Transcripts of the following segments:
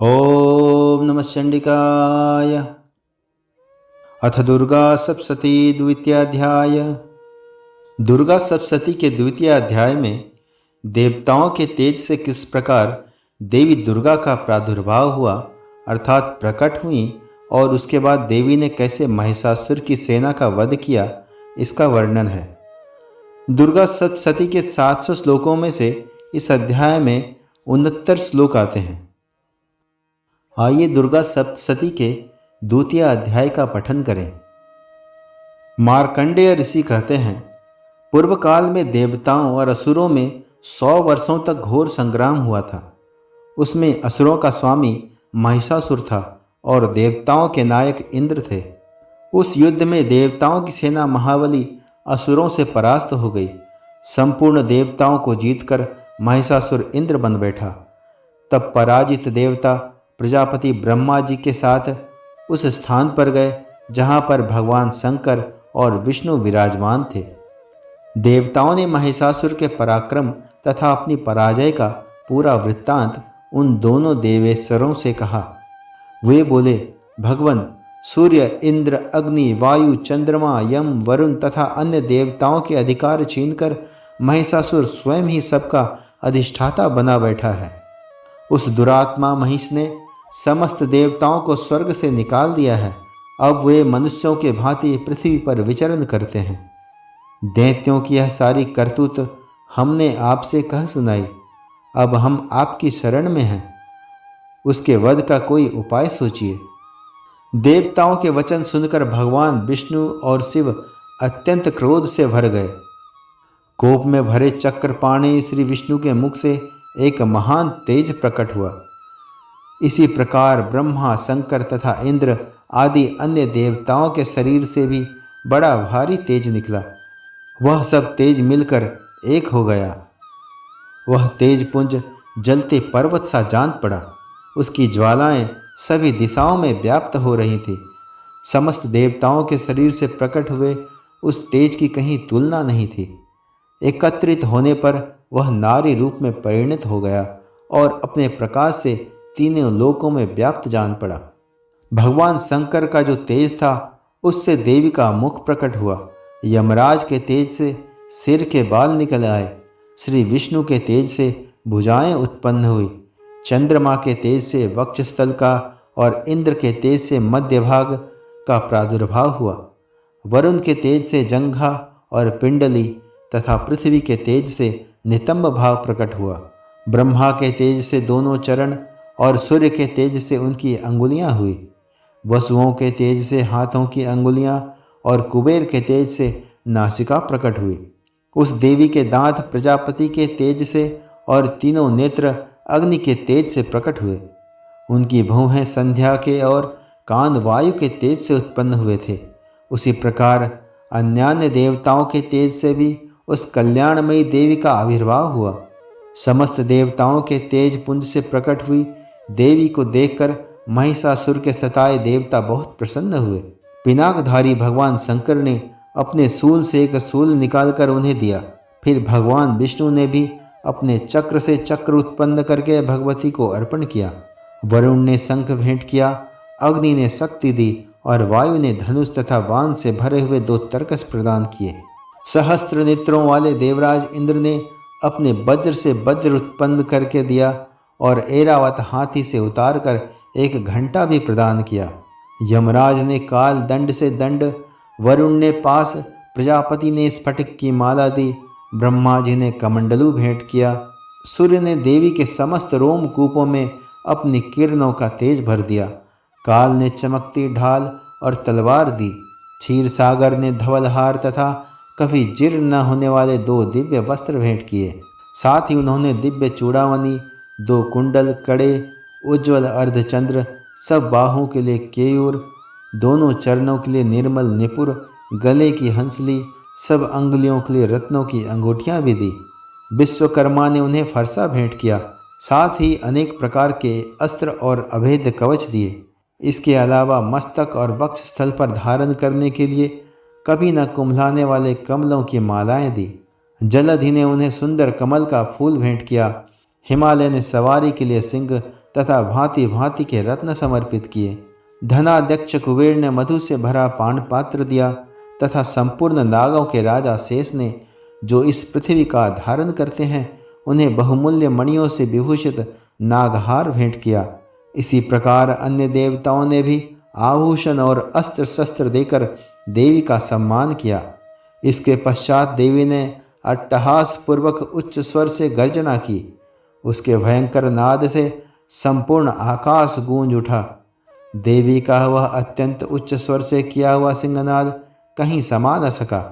ओम नमः चंडिकाय। अथ दुर्गा सप्तशती द्वितीयाध्याय। दुर्गा सप्तशती के द्वितीय अध्याय में देवताओं के तेज से किस प्रकार देवी दुर्गा का प्रादुर्भाव हुआ अर्थात प्रकट हुई और उसके बाद देवी ने कैसे महिषासुर की सेना का वध किया, इसका वर्णन है। दुर्गा सप्तशती के 700 श्लोकों में से इस अध्याय में 69 श्लोक आते हैं। आइए दुर्गा सप्तशती के द्वितीय अध्याय का पठन करें। मार्कंडेय ऋषि कहते हैं, पूर्व काल में देवताओं और असुरों में 100 वर्षों तक घोर संग्राम हुआ था। उसमें असुरों का स्वामी महिषासुर था और देवताओं के नायक इंद्र थे। उस युद्ध में देवताओं की सेना महाबली असुरों से परास्त हो गई। संपूर्ण देवताओं को जीतकर महिषासुर इंद्र बन बैठा। तब पराजित देवता प्रजापति ब्रह्मा जी के साथ उस स्थान पर गए जहाँ पर भगवान शंकर और विष्णु विराजमान थे। देवताओं ने महिषासुर के पराक्रम तथा अपनी पराजय का पूरा वृत्तांत उन दोनों देवेश्वरों से कहा। वे बोले, भगवान सूर्य, इंद्र, अग्नि, वायु, चंद्रमा, यम, वरुण तथा अन्य देवताओं के अधिकार छीनकर महिषासुर स्वयं ही सबका अधिष्ठाता बना बैठा है। उस दुरात्मा महिष ने समस्त देवताओं को स्वर्ग से निकाल दिया है। अब वे मनुष्यों के भांति पृथ्वी पर विचरण करते हैं। दैत्यों की यह सारी करतूत हमने आपसे कह सुनाई। अब हम आपकी शरण में हैं। उसके वध का कोई उपाय सोचिए। देवताओं के वचन सुनकर भगवान विष्णु और शिव अत्यंत क्रोध से भर गए। कोप में भरे चक्रपाणी श्री विष्णु के मुख से एक महान तेज प्रकट हुआ। इसी प्रकार ब्रह्मा, शंकर तथा इंद्र आदि अन्य देवताओं के शरीर से भी बड़ा भारी तेज निकला। वह सब तेज मिलकर एक हो गया। वह तेज पुंज जलते पर्वत सा जान पड़ा। उसकी ज्वालाएं सभी दिशाओं में व्याप्त हो रही थी। समस्त देवताओं के शरीर से प्रकट हुए उस तेज की कहीं तुलना नहीं थी। एकत्रित होने पर वह नारी रूप में परिणत हो गया और अपने प्रकाश से तीनों लोकों में व्याप्त जान पड़ा। भगवान शंकर का जो तेज था उससे देवी का मुख प्रकट हुआ। यमराज के तेज से सिर के बाल निकल आए। श्री विष्णु के तेज से भुजाएं उत्पन्न हुई। चंद्रमा के तेज से वक्षस्थल का और इंद्र के तेज से मध्य भाग का प्रादुर्भाव हुआ। वरुण के तेज से जंघा और पिंडली तथा पृथ्वी के तेज से नितंब भाग प्रकट हुआ। ब्रह्मा के तेज से दोनों चरण और सूर्य के तेज से उनकी अंगुलियां हुई। वसुओं के तेज से हाथों की अंगुलियां और कुबेर के तेज से नासिका प्रकट हुई। उस देवी के दांत प्रजापति के तेज से और तीनों नेत्र अग्नि के तेज से प्रकट हुए। उनकी भौहें संध्या के और कान वायु के तेज से उत्पन्न हुए थे। उसी प्रकार अन्यान्य देवताओं के तेज से भी उस कल्याणमयी देवी का आविर्भाव हुआ। समस्त देवताओं के तेज पुंज से प्रकट हुई देवी को देखकर महिषासुर के सताए देवता बहुत प्रसन्न हुए। पिनाकधारी भगवान शंकर ने अपने सूल से एक सूल निकालकर उन्हें दिया। फिर भगवान विष्णु ने भी अपने चक्र से चक्र उत्पन्न करके भगवती को अर्पण किया। वरुण ने शंख भेंट किया, अग्नि ने शक्ति दी और वायु ने धनुष तथा बाण से भरे हुए 2 तरकस प्रदान किए। सहस्त्र नेत्रों वाले देवराज इंद्र ने अपने वज्र से वज्र उत्पन्न करके दिया और ऐरावत हाथी से उतारकर एक घंटा भी प्रदान किया। यमराज ने काल दंड से दंड, वरुण ने पास, प्रजापति ने स्फटिक की माला दी, ब्रह्मा जी ने कमंडलू भेंट किया। सूर्य ने देवी के समस्त रोमकूपों में अपनी किरणों का तेज भर दिया। काल ने चमकती ढाल और तलवार दी। क्षीर सागर ने धवलहार तथा कभी जीर्ण न होने वाले 2 दिव्य वस्त्र भेंट किए। साथ ही उन्होंने दिव्य चूड़ामणि, 2 कुंडल, कड़े, उज्ज्वल अर्धचंद्र, सब बाहों के लिए केयूर, दोनों चरणों के लिए निर्मल निपुर, गले की हंसली, सब अंगुलियों के लिए रत्नों की अंगूठियां भी दी। विश्वकर्मा ने उन्हें फरसा भेंट किया। साथ ही अनेक प्रकार के अस्त्र और अभेद कवच दिए। इसके अलावा मस्तक और वक्ष स्थल पर धारण करने के लिए कभी न कुम्भलाने वाले कमलों की मालाएं दी। जलधि ने उन्हें सुंदर कमल का फूल भेंट किया। हिमालय ने सवारी के लिए सिंह तथा भांति भांति के रत्न समर्पित किए। धनाध्यक्ष कुबेर ने मधु से भरा पान पात्र दिया तथा संपूर्ण नागों के राजा शेष ने, जो इस पृथ्वी का धारण करते हैं, उन्हें बहुमूल्य मणियों से विभूषित नागहार भेंट किया। इसी प्रकार अन्य देवताओं ने भी आभूषण और अस्त्र शस्त्र देकर देवी का सम्मान किया। इसके पश्चात देवी ने अट्टहास पूर्वक उच्च स्वर से गर्जना की। उसके भयंकर नाद से संपूर्ण आकाश गूंज उठा। देवी का वह अत्यंत उच्च स्वर से किया हुआ सिंहनाद कहीं समा न सका।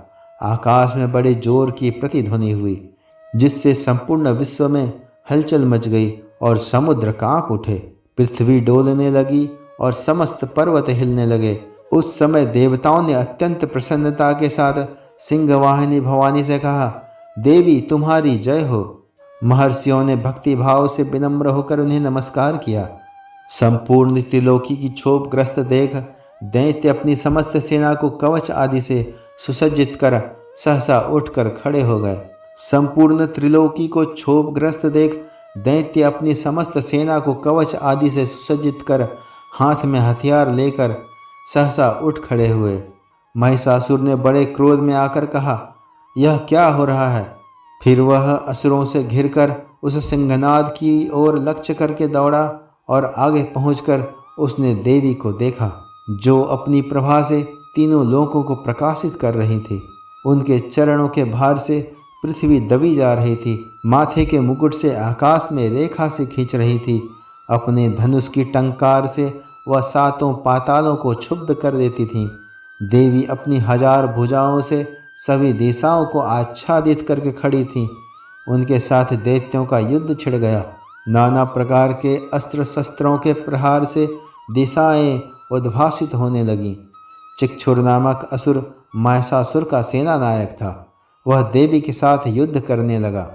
आकाश में बड़े जोर की प्रतिध्वनि हुई, जिससे संपूर्ण विश्व में हलचल मच गई और समुद्र कांप उठे। पृथ्वी डोलने लगी और समस्त पर्वत हिलने लगे। उस समय देवताओं ने अत्यंत प्रसन्नता के साथ सिंहवाहिनी भवानी से कहा, देवी तुम्हारी जय हो। महर्षियों ने भक्ति भाव से विनम्र होकर उन्हें नमस्कार किया। संपूर्ण त्रिलोकी की क्षोभग्रस्त देख दैत्य अपनी समस्त सेना को कवच आदि से सुसज्जित कर सहसा उठकर खड़े हो गए। संपूर्ण त्रिलोकी को क्षोभग्रस्त देख दैत्य अपनी समस्त सेना को कवच आदि से सुसज्जित कर हाथ में हथियार लेकर सहसा उठ खड़े हुए। महिषासुर ने बड़े क्रोध में आकर कहा, यह क्या हो रहा है? फिर वह असुरों से घिरकर उस सिंहनाद की ओर लक्ष्य करके दौड़ा और आगे पहुंचकर उसने देवी को देखा, जो अपनी प्रभा से तीनों लोकों को प्रकाशित कर रही थी। उनके चरणों के भार से पृथ्वी दबी जा रही थी। माथे के मुकुट से आकाश में रेखा से खींच रही थी। अपने धनुष की टंकार से वह सातों पातालों को क्षुब्ध कर देती थी। देवी अपनी 1000 भुजाओं से सभी दिशाओं को आच्छादित करके खड़ी थी। उनके साथ दैत्यों का युद्ध छिड़ गया। नाना प्रकार के अस्त्र शस्त्रों के प्रहार से दिशाएं उद्भासित होने लगीं। चिक्षुर नामक असुर महिषासुर का सेना नायक था। वह देवी के साथ युद्ध करने लगा।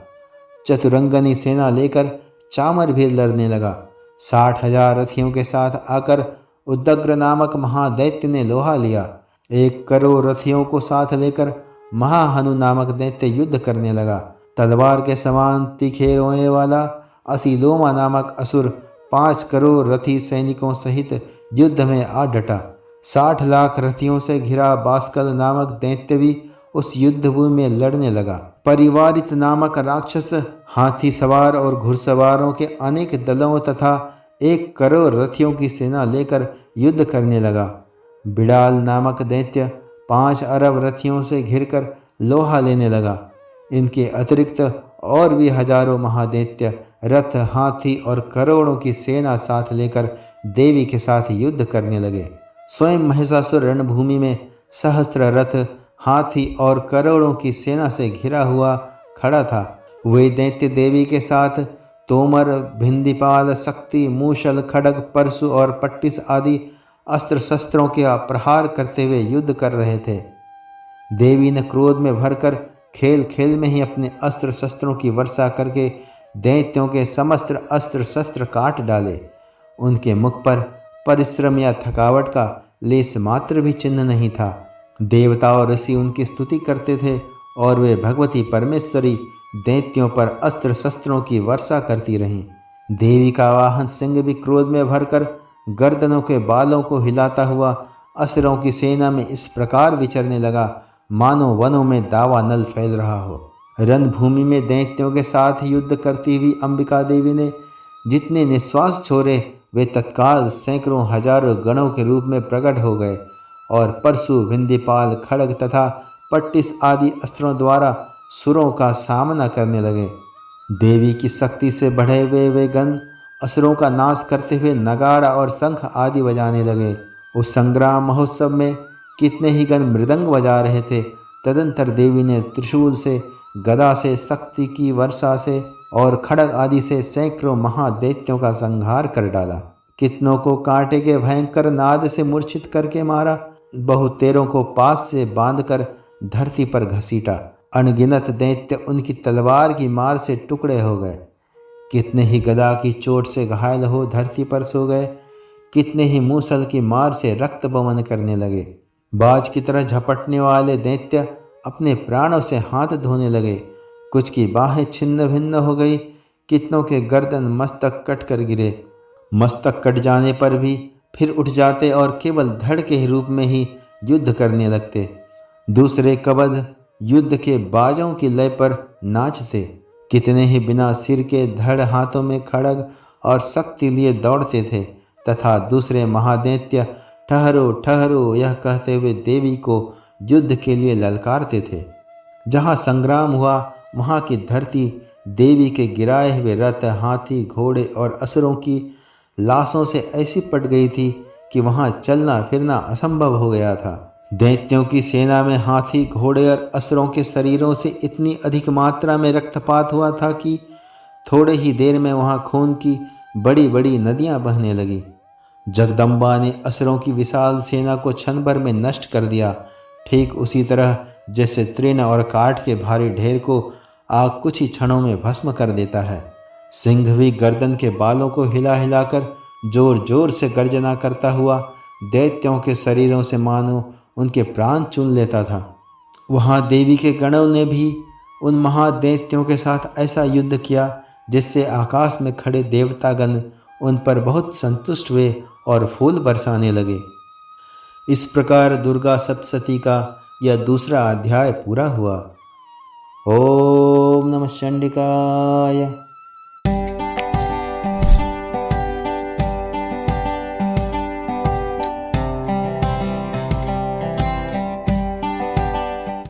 चतुरंगनी सेना लेकर चामर भी लड़ने लगा। 60,000 रथियों के साथ आकर उद्दग्र नामक महादैत्य ने लोहा लिया। 1 करोड़ रथियों को साथ लेकर महाहनु नामक दैत्य युद्ध करने लगा। तलवार के समान तीखे रोए वाला असीलोमा नामक असुर 5 करोड़ रथी सैनिकों सहित युद्ध में आ डटा। 60 लाख रथियों से घिरा बास्कल नामक दैत्य भी उस युद्धभूमि में लड़ने लगा। परिवारित नामक राक्षस हाथी सवार और घुड़सवारों के अनेक दलों तथा 1 करोड़ रथियों की सेना लेकर युद्ध करने लगा। बिड़ाल नामक दैत्य 5 अरब रथियों से घिरकर लोहा लेने लगा। इनके अतिरिक्त और भी हजारों महादैत्य रथ, हाथी और करोड़ों की सेना साथ लेकर देवी के साथ युद्ध करने लगे। स्वयं महिषासुर रणभूमि में सहस्त्र रथ, हाथी और करोड़ों की सेना से घिरा हुआ खड़ा था। वे दैत्य देवी के साथ तोमर, भिंदीपाल, शक्ति, मूषल, खड्ग, परशु और पट्टिस आदि अस्त्र शस्त्रों के प्रहार करते हुए युद्ध कर रहे थे। देवी ने क्रोध में भरकर खेल खेल में ही अपने अस्त्र शस्त्रों की वर्षा करके दैत्यों के समस्त अस्त्र शस्त्र काट डाले। उनके मुख पर परिश्रम या थकावट का लेस मात्र भी चिन्ह नहीं था। देवता और ऋषि उनकी स्तुति करते थे और वे भगवती परमेश्वरी दैत्यों पर अस्त्र शस्त्रों की वर्षा करती रहीं। देवी का वाहन सिंह भी क्रोध में भरकर गर्दनों के बालों को हिलाता हुआ असुरों की सेना में इस प्रकार विचरने लगा, मानो वनों में दावा नल फैल रहा हो। रणभूमि में दैत्यों के साथ युद्ध करती हुई अंबिका देवी ने जितने निश्वास छोड़े, वे तत्काल सैकड़ों हजारों गणों के रूप में प्रकट हो गए और परशु, भिंदीपाल, खड्ग तथा पट्टिस आदि अस्त्रों द्वारा सुरों का सामना करने लगे। देवी की शक्ति से बढ़े हुए वे गण असुरों का नाश करते हुए नगाड़ा और शंख आदि बजाने लगे। उस संग्राम महोत्सव में कितने ही गण मृदंग बजा रहे थे। तदंतर देवी ने त्रिशूल से, गदा से, शक्ति की वर्षा से और खड्ग आदि से सैकड़ों महादैत्यों का संहार कर डाला। कितनों को कांटे के भयंकर नाद से मूर्छित करके मारा। बहुतेरों को पास से बांधकर धरती पर घसीटा। अनगिनत दैत्य उनकी तलवार की मार से टुकड़े हो गए। कितने ही गदा की चोट से घायल हो धरती पर सो गए। कितने ही मूसल की मार से रक्त बमन करने लगे। बाज की तरह झपटने वाले दैत्य अपने प्राणों से हाथ धोने लगे। कुछ की बाहें छिन्न भिन्न हो गई। कितनों के गर्दन मस्तक कट कर गिरे। मस्तक कट जाने पर भी फिर उठ जाते और केवल धड़ के रूप में ही युद्ध करने लगते। दूसरे कबध युद्ध के बाजों की लय पर नाचते। कितने ही बिना सिर के धड़ हाथों में खड़ग और शक्ति लिए दौड़ते थे तथा दूसरे महादैत्य ठहरो ठहरो यह कहते हुए देवी को युद्ध के लिए ललकारते थे। जहाँ संग्राम हुआ वहाँ की धरती देवी के गिराए हुए रथ, हाथी, घोड़े और असुरों की लाशों से ऐसी पट गई थी कि वहाँ चलना फिरना असंभव हो गया था। दैत्यों की सेना में हाथी, घोड़े और असुरों के शरीरों से इतनी अधिक मात्रा में रक्तपात हुआ था कि थोड़े ही देर में वहाँ खून की बड़ी बड़ी नदियाँ बहने लगी। जगदम्बा ने असुरों की विशाल सेना को क्षण भर में नष्ट कर दिया, ठीक उसी तरह जैसे तृण और काठ के भारी ढेर को आग कुछ ही क्षणों में भस्म कर देता है। सिंह भी गर्दन के बालों को हिला हिलाकर जोर जोर से गर्जना करता हुआ दैत्यों के शरीरों से मानो उनके प्राण चुन लेता था। वहाँ देवी के गणों ने भी उन महादैत्यों के साथ ऐसा युद्ध किया जिससे आकाश में खड़े देवतागण उन पर बहुत संतुष्ट हुए और फूल बरसाने लगे। इस प्रकार दुर्गा सप्तशती का यह दूसरा अध्याय पूरा हुआ। ओम नमः चंडिकाय।